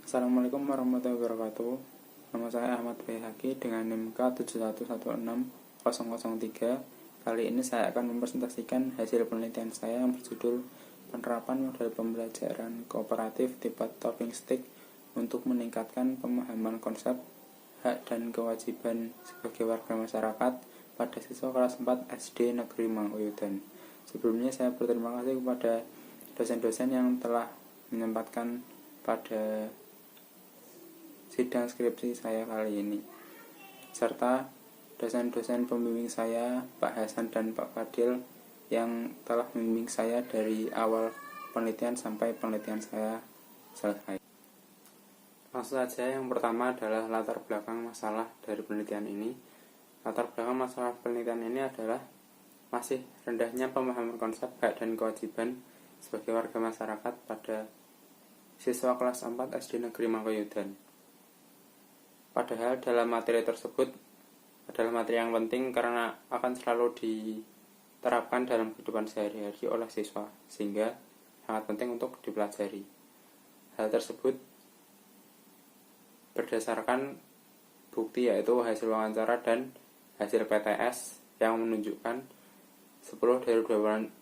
Assalamualaikum warahmatullahi wabarakatuh. Nama saya Ahmad Baihaqi dengan NIM K71161003. Kali ini saya akan mempresentasikan hasil penelitian saya yang berjudul Penerapan Model Pembelajaran Kooperatif Tipe Talking Stick untuk meningkatkan pemahaman konsep hak dan kewajiban sebagai warga masyarakat pada siswa kelas 4 SD Negeri Manguyudan. Sebelumnya saya berterima kasih kepada dosen-dosen yang telah menyempatkan pada sidang skripsi saya kali ini, serta dosen-dosen pembimbing saya, Pak Hasan dan Pak Fadil, yang telah membimbing saya dari awal penelitian sampai penelitian saya selesai. Langsung saja, yang pertama adalah latar belakang masalah dari penelitian ini. Latar belakang masalah penelitian ini adalah masih rendahnya pemahaman konsep hak dan kewajiban sebagai warga masyarakat pada siswa kelas 4 SD Negeri Manguyudan. Padahal dalam materi tersebut adalah materi yang penting karena akan selalu diterapkan dalam kehidupan sehari-hari oleh siswa, sehingga sangat penting untuk dipelajari. Hal tersebut berdasarkan bukti, yaitu hasil wawancara dan hasil PTS yang menunjukkan 10 dari 28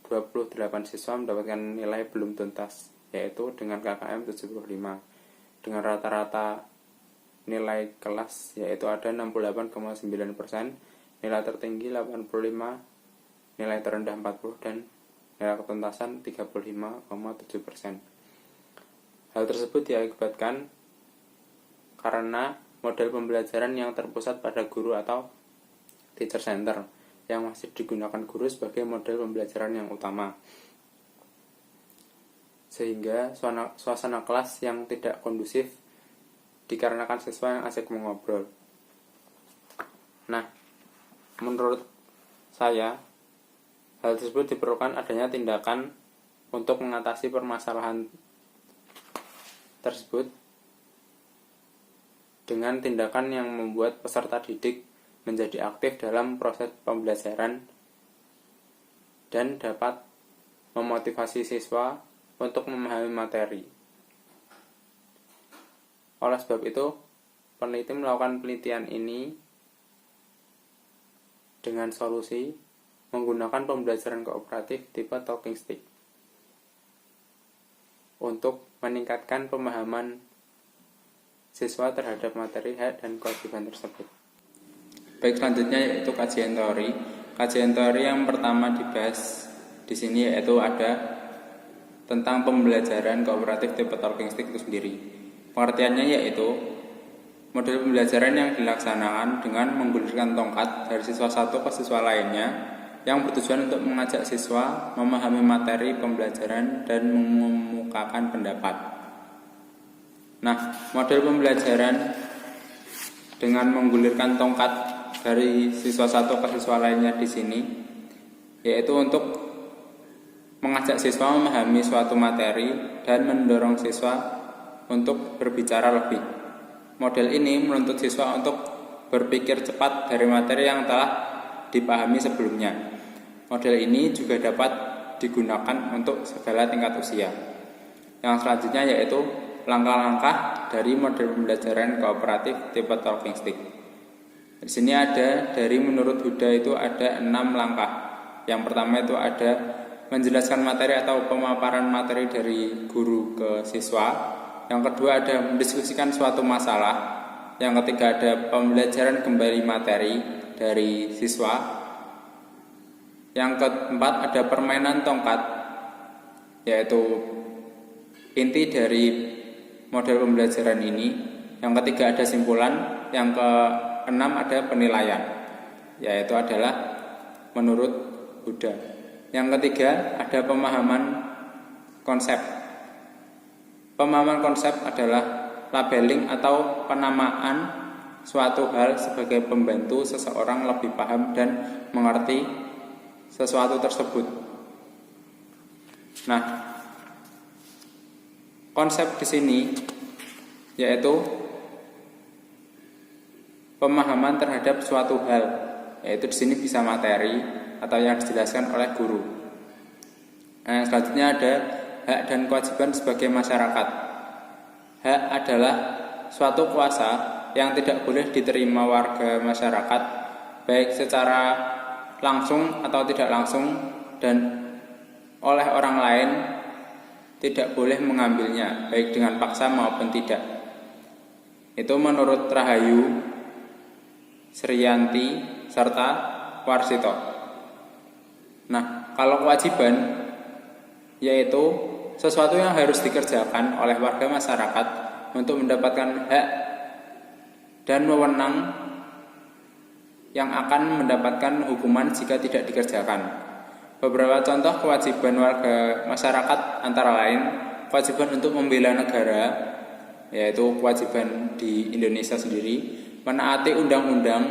siswa mendapatkan nilai belum tuntas, yaitu dengan KKM 75, dengan rata-rata nilai kelas yaitu ada 68,9%, nilai tertinggi 85%, nilai terendah 40%, dan nilai ketuntasan 35,7%. Hal tersebut diakibatkan karena model pembelajaran yang terpusat pada guru atau teacher center yang masih digunakan guru sebagai model pembelajaran yang utama, sehingga suasana kelas yang tidak kondusif dikarenakan siswa yang asik mengobrol. Nah, menurut saya hal tersebut diperlukan adanya tindakan untuk mengatasi permasalahan tersebut dengan tindakan yang membuat peserta didik menjadi aktif dalam proses pembelajaran dan dapat memotivasi siswa untuk memahami materi. Oleh sebab itu, peneliti melakukan penelitian ini dengan solusi menggunakan pembelajaran kooperatif tipe Talking Stick untuk meningkatkan pemahaman siswa terhadap materi hak dan kewajiban tersebut. Baik, selanjutnya yaitu kajian teori. Kajian teori yang pertama dibahas di sini yaitu ada tentang pembelajaran kooperatif tipe Talking Stick itu sendiri. Pengertiannya yaitu model pembelajaran yang dilaksanakan dengan menggulirkan tongkat dari siswa satu ke siswa lainnya yang bertujuan untuk mengajak siswa memahami materi pembelajaran dan mengemukakan pendapat. Nah, model pembelajaran dengan menggulirkan tongkat dari siswa satu ke siswa lainnya di sini yaitu untuk mengajak siswa memahami suatu materi dan mendorong siswa untuk berbicara lebih. Model ini menuntut siswa untuk berpikir cepat dari materi yang telah dipahami sebelumnya. Model ini juga dapat digunakan untuk segala tingkat usia. Yang selanjutnya yaitu langkah-langkah dari model pembelajaran kooperatif tipe Talking Stick. Di sini ada dari menurut Huda itu ada 6 langkah. Yang pertama itu ada menjelaskan materi atau pemaparan materi dari guru ke siswa. Yang kedua ada mendiskusikan suatu masalah. Yang ketiga ada pembelajaran kembali materi dari siswa. Yang keempat ada permainan tongkat, yaitu inti dari model pembelajaran ini. Yang ketiga ada simpulan. Yang keenam ada penilaian, yaitu adalah menurut Huda. Yang ketiga ada pemahaman konsep. Pemahaman konsep adalah labeling atau penamaan suatu hal sebagai pembantu seseorang lebih paham dan mengerti sesuatu tersebut. Nah, konsep di sini yaitu pemahaman terhadap suatu hal, yaitu di sini bisa materi atau yang dijelaskan oleh guru. Nah, selanjutnya ada hak dan kewajiban sebagai masyarakat. hak adalah suatu kuasa yang tidak boleh diterima warga masyarakat, baik secara langsung atau tidak langsung, dan oleh orang lain tidak boleh mengambilnya, baik dengan paksa maupun tidak. Itu menurut Rahayu, Sriyanti, serta Warsito. Nah, kalau kewajiban, yaitu sesuatu yang harus dikerjakan oleh warga masyarakat untuk mendapatkan hak dan wewenang yang akan mendapatkan hukuman jika tidak dikerjakan. Beberapa contoh kewajiban warga masyarakat antara lain kewajiban untuk membela negara, yaitu kewajiban di Indonesia sendiri, menaati undang-undang,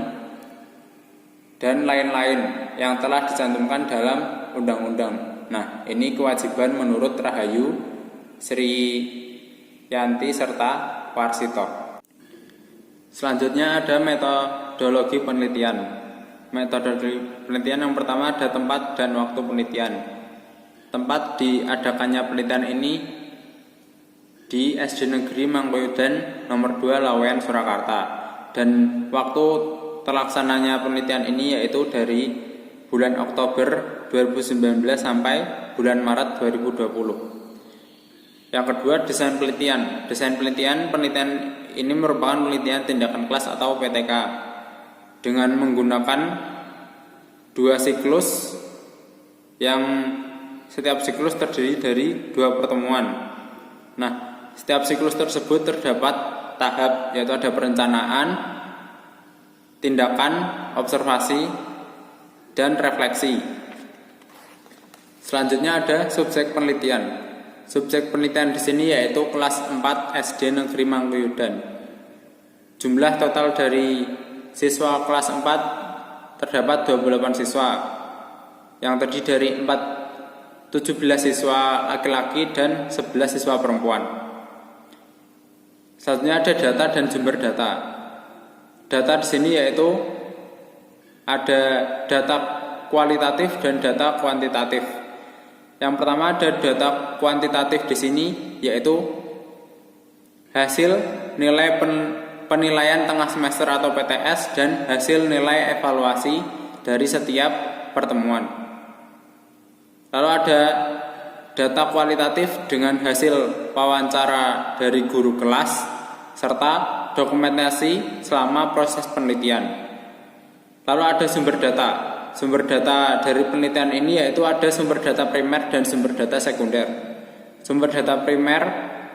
dan lain-lain yang telah dicantumkan dalam undang-undang. Nah, ini kewajiban menurut Rahayu, Sriyanti, serta Warsito. Selanjutnya ada metodologi penelitian. Metodologi penelitian yang pertama ada tempat dan waktu penelitian. Tempat diadakannya penelitian ini di SD Negeri Mangkuyudan nomor 2 Lawean, Surakarta, dan waktu terlaksananya penelitian ini yaitu dari bulan Oktober 2019 sampai bulan Maret 2020. Yang kedua, desain penelitian. Penelitian ini merupakan penelitian tindakan kelas atau PTK dengan menggunakan 2 siklus yang setiap siklus terdiri dari 2 pertemuan. Nah, setiap siklus tersebut terdapat tahap, yaitu ada perencanaan, tindakan, observasi, dan refleksi. Selanjutnya ada subjek penelitian. Subjek penelitian di sini yaitu kelas 4 SD Negeri Mangkuyudan. Jumlah total dari siswa kelas 4 terdapat 28 siswa yang terdiri dari 17 siswa laki-laki dan 11 siswa perempuan. Selanjutnya ada data dan sumber data. Data di sini yaitu ada data kualitatif dan data kuantitatif. Yang pertama ada data kuantitatif di sini yaitu hasil nilai penilaian tengah semester atau PTS dan hasil nilai evaluasi dari setiap pertemuan. Lalu ada data kualitatif dengan hasil wawancara dari guru kelas serta dokumentasi selama proses penelitian. Lalu ada sumber data. Sumber data dari penelitian ini yaitu ada sumber data primer dan sumber data sekunder. Sumber data primer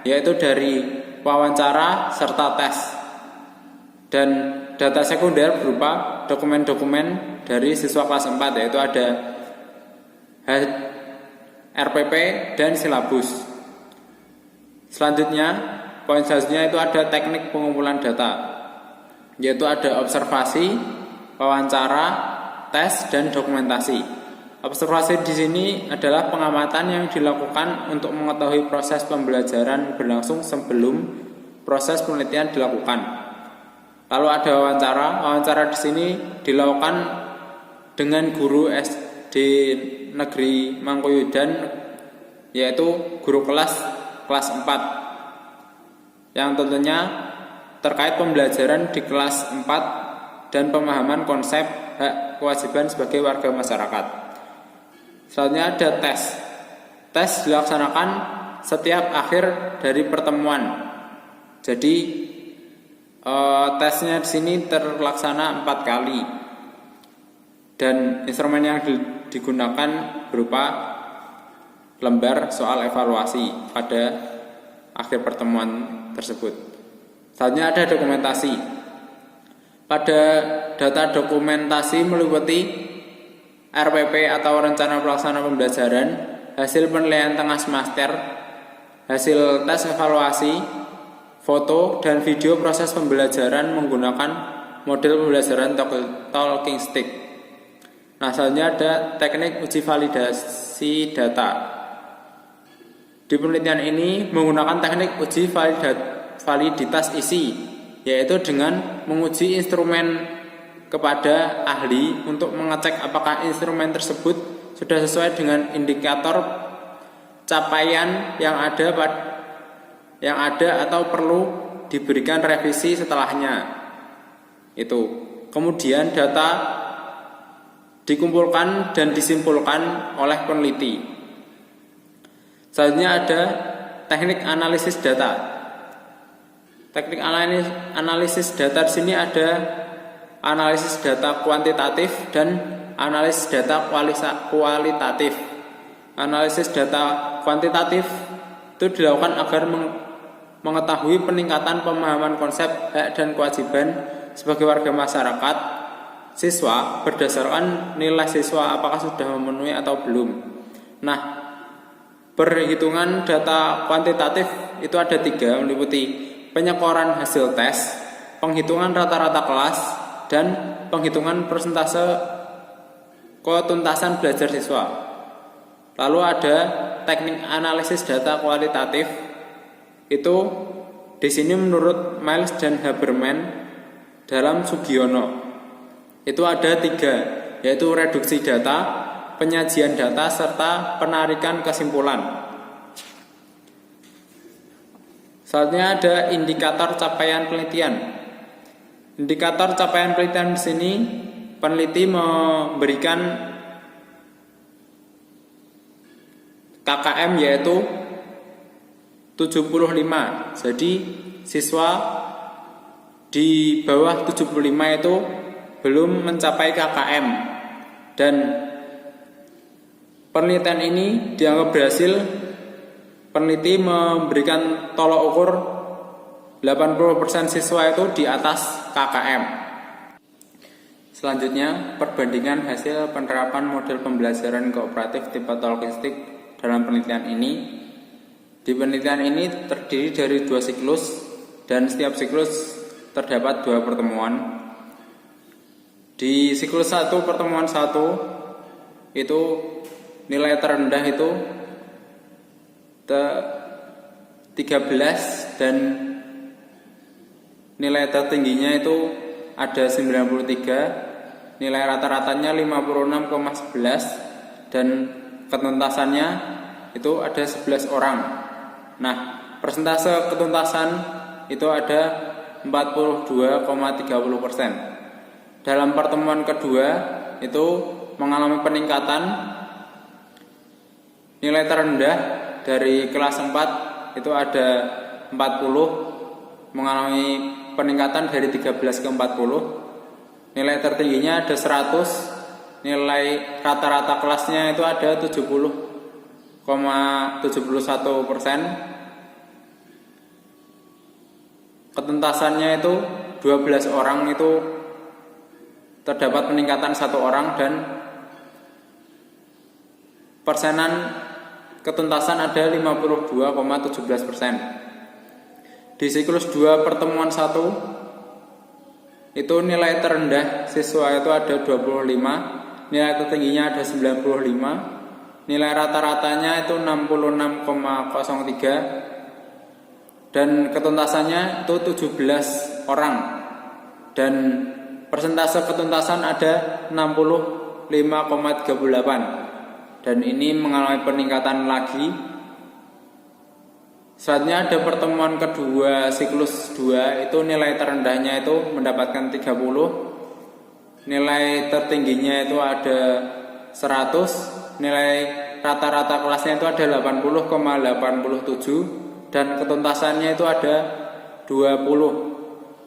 yaitu dari wawancara serta tes. Dan data sekunder berupa dokumen-dokumen dari siswa kelas 4 yaitu ada RPP dan silabus. Selanjutnya, poin selanjutnya itu ada teknik pengumpulan data, yaitu ada observasi, wawancara, tes, dan dokumentasi. Observasi di sini adalah pengamatan yang dilakukan untuk mengetahui proses pembelajaran berlangsung sebelum proses penelitian dilakukan. Lalu ada wawancara. Wawancara di sini dilakukan dengan guru SD Negeri Mangkuyudan, yaitu guru kelas 4, yang tentunya terkait pembelajaran di kelas 4 dan pemahaman konsep hak kewajiban sebagai warga masyarakat. Selanjutnya ada tes. Tes dilaksanakan setiap akhir dari pertemuan. Jadi tesnya di sini terlaksana 4 kali. Dan instrumen yang digunakan berupa lembar soal evaluasi pada akhir pertemuan tersebut. Selanjutnya ada dokumentasi. Pada data dokumentasi meliputi RPP atau rencana pelaksana pembelajaran, hasil penilaian tengah semester, hasil tes evaluasi, foto dan video proses pembelajaran menggunakan model pembelajaran talking stick. Nah, selanjutnya ada teknik uji validasi data. Di penelitian ini menggunakan teknik uji validitas isi, yaitu dengan menguji instrumen kepada ahli untuk mengecek apakah instrumen tersebut sudah sesuai dengan indikator capaian yang ada yang ada atau perlu diberikan revisi setelahnya. Itu. Kemudian data dikumpulkan dan disimpulkan oleh peneliti. Selanjutnya ada teknik analisis data. Teknik analisis data di sini ada analisis data kuantitatif dan analisis data kualitatif. Analisis data kuantitatif itu dilakukan agar mengetahui peningkatan pemahaman konsep hak dan kewajiban sebagai warga masyarakat siswa berdasarkan nilai siswa apakah sudah memenuhi atau belum. Nah, perhitungan data kuantitatif itu ada 3, meliputi penyekoran hasil tes, penghitungan rata-rata kelas, dan penghitungan persentase ketuntasan belajar siswa. Lalu ada teknik analisis data kualitatif. Itu di sini menurut Miles dan Haberman dalam Sugiono itu ada 3, yaitu reduksi data, penyajian data, serta penarikan kesimpulan. Selanjutnya ada indikator capaian penelitian. Indikator capaian penelitian di sini peneliti memberikan KKM yaitu 75. Jadi siswa di bawah 75 itu belum mencapai KKM, dan penelitian ini dianggap berhasil. Peneliti memberikan tolok ukur 80% siswa itu di atas KKM. Selanjutnya, perbandingan hasil penerapan model pembelajaran kooperatif tipe talking stick dalam penelitian ini. Di penelitian ini terdiri dari 2 siklus, dan setiap siklus terdapat 2 pertemuan. Di siklus 1 pertemuan 1 itu nilai terendah itu 13 dan nilai tertingginya itu ada 93, nilai rata-ratanya 56,11 dan ketuntasannya itu ada 11 orang. Nah, persentase ketuntasan itu ada 42,30%. Dalam pertemuan kedua itu mengalami peningkatan. Nilai terendah dari kelas 4 itu ada 40, mengalami peningkatan dari 13 ke 40. Nilai tertingginya ada 100. Nilai rata-rata kelasnya itu ada 70,71%. Ketuntasannya itu 12 orang itu terdapat peningkatan 1 orang, dan persenan ketuntasan ada 52,17%. Di siklus 2 pertemuan 1 itu nilai terendah siswa itu ada 25, nilai tertingginya ada 95, nilai rata-ratanya itu 66,03, dan ketuntasannya itu 17 orang, dan persentase ketuntasan ada 65,38. Dan ini mengalami peningkatan lagi. Selanjutnya ada pertemuan kedua siklus 2, itu nilai terendahnya itu mendapatkan 30, nilai tertingginya itu ada 100, nilai rata-rata kelasnya itu ada 80,87, dan ketuntasannya itu ada 20.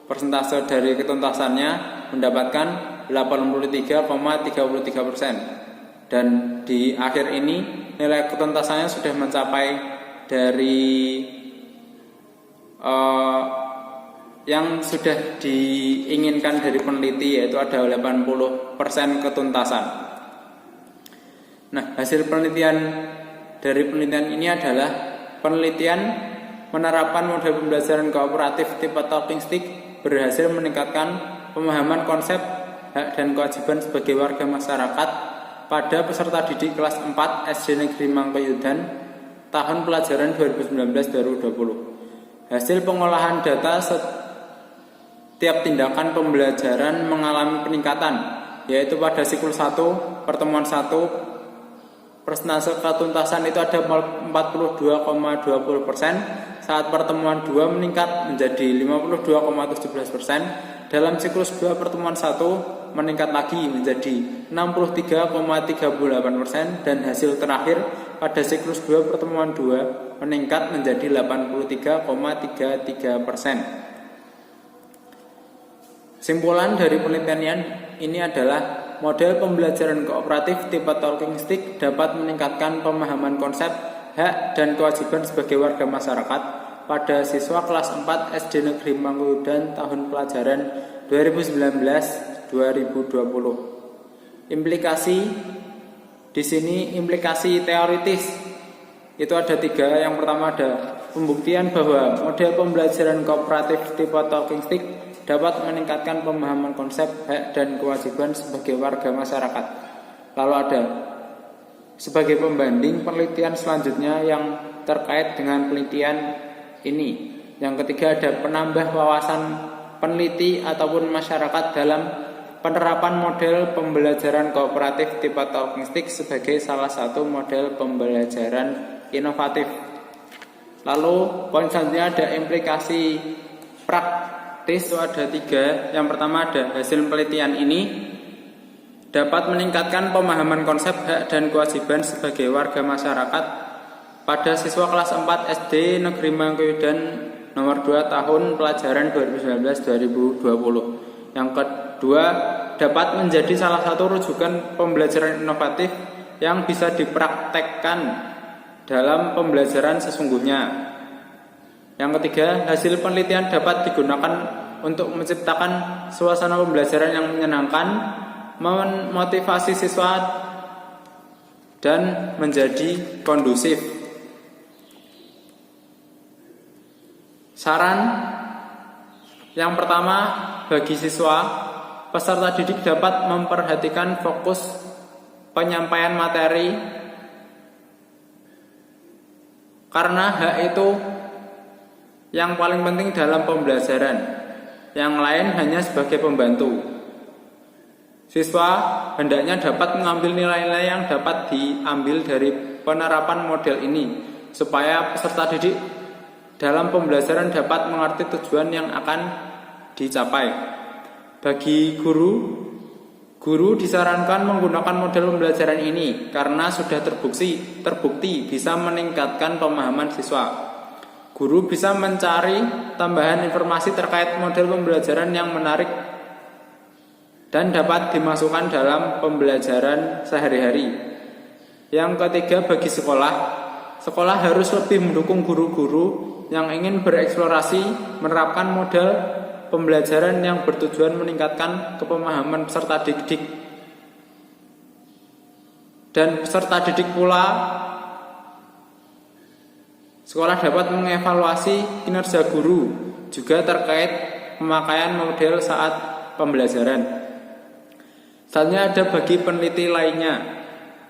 Persentase dari ketuntasannya mendapatkan 83,33%. Dan di akhir ini nilai ketuntasannya sudah mencapai dari yang sudah diinginkan dari peneliti, yaitu ada 80% ketuntasan. Nah, hasil penelitian dari penelitian ini adalah penelitian penerapan model pembelajaran kooperatif tipe talking stick berhasil meningkatkan pemahaman konsep hak dan kewajiban sebagai warga masyarakat pada peserta didik kelas 4 SD Negeri Mangkayudan tahun pelajaran 2019-2020. Hasil pengolahan data setiap tindakan pembelajaran mengalami peningkatan, yaitu pada siklus 1 pertemuan 1 persentase ketuntasan itu ada 42,20%, saat pertemuan 2 meningkat menjadi 52,17%, dalam siklus 2 pertemuan 1 meningkat lagi menjadi 63,38%, dan hasil terakhir pada siklus 2 pertemuan 2 meningkat menjadi 83,33%. Simpulan dari penelitian ini adalah model pembelajaran kooperatif tipe talking stick dapat meningkatkan pemahaman konsep hak dan kewajiban sebagai warga masyarakat pada siswa kelas 4 SD Negeri Mangkudan tahun pelajaran 2019-2020. Implikasi di sini implikasi teoritis itu ada 3. Yang pertama ada pembuktian bahwa model pembelajaran kooperatif tipe talking stick dapat meningkatkan pemahaman konsep hak dan kewajiban sebagai warga masyarakat. Lalu ada sebagai pembanding penelitian selanjutnya yang terkait dengan penelitian ini. Yang ketiga ada penambah wawasan peneliti ataupun masyarakat dalam penerapan model pembelajaran kooperatif tipe talking stick sebagai salah satu model pembelajaran inovatif. Lalu poin selanjutnya ada implikasi praktis, itu ada 3. Yang pertama ada hasil penelitian ini dapat meningkatkan pemahaman konsep hak dan kewajiban sebagai warga masyarakat pada siswa kelas 4 SD Negeri Mangkudan nomor 2 tahun pelajaran 2019-2020. Yang kedua, dapat menjadi salah satu rujukan pembelajaran inovatif yang bisa dipraktekkan dalam pembelajaran sesungguhnya. Yang ketiga, hasil penelitian dapat digunakan untuk menciptakan suasana pembelajaran yang menyenangkan, memotivasi siswa, dan menjadi kondusif. Saran yang pertama bagi siswa, peserta didik dapat memperhatikan fokus penyampaian materi karena hak itu yang paling penting dalam pembelajaran. Yang lain hanya sebagai pembantu. Siswa hendaknya dapat mengambil nilai-nilai yang dapat diambil dari penerapan model ini, supaya peserta didik dalam pembelajaran dapat mengerti tujuan yang akan dicapai. Bagi guru disarankan menggunakan model pembelajaran ini karena sudah terbukti bisa meningkatkan pemahaman siswa. Guru bisa mencari tambahan informasi terkait model pembelajaran yang menarik dan dapat dimasukkan dalam pembelajaran sehari-hari. Yang ketiga, bagi sekolah harus lebih mendukung guru-guru yang ingin bereksplorasi menerapkan model pembelajaran yang bertujuan meningkatkan kepemahaman peserta didik. Dan peserta didik pula, sekolah dapat mengevaluasi kinerja guru juga terkait pemakaian model saat pembelajaran. Selanjutnya ada bagi peneliti lainnya.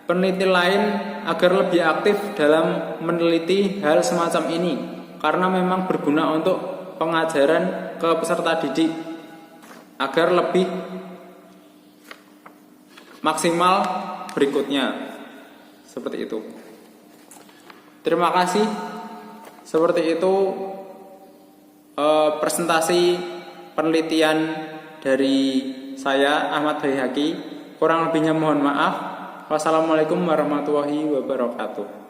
Peneliti lain agar lebih aktif dalam meneliti hal semacam ini karena memang berguna untuk pengajaran ke peserta didik agar lebih maksimal berikutnya. Seperti itu. Terima kasih. Seperti itu presentasi penelitian dari saya Ahmad Baihaqi. Kurang lebihnya mohon maaf. Wassalamualaikum warahmatullahi wabarakatuh.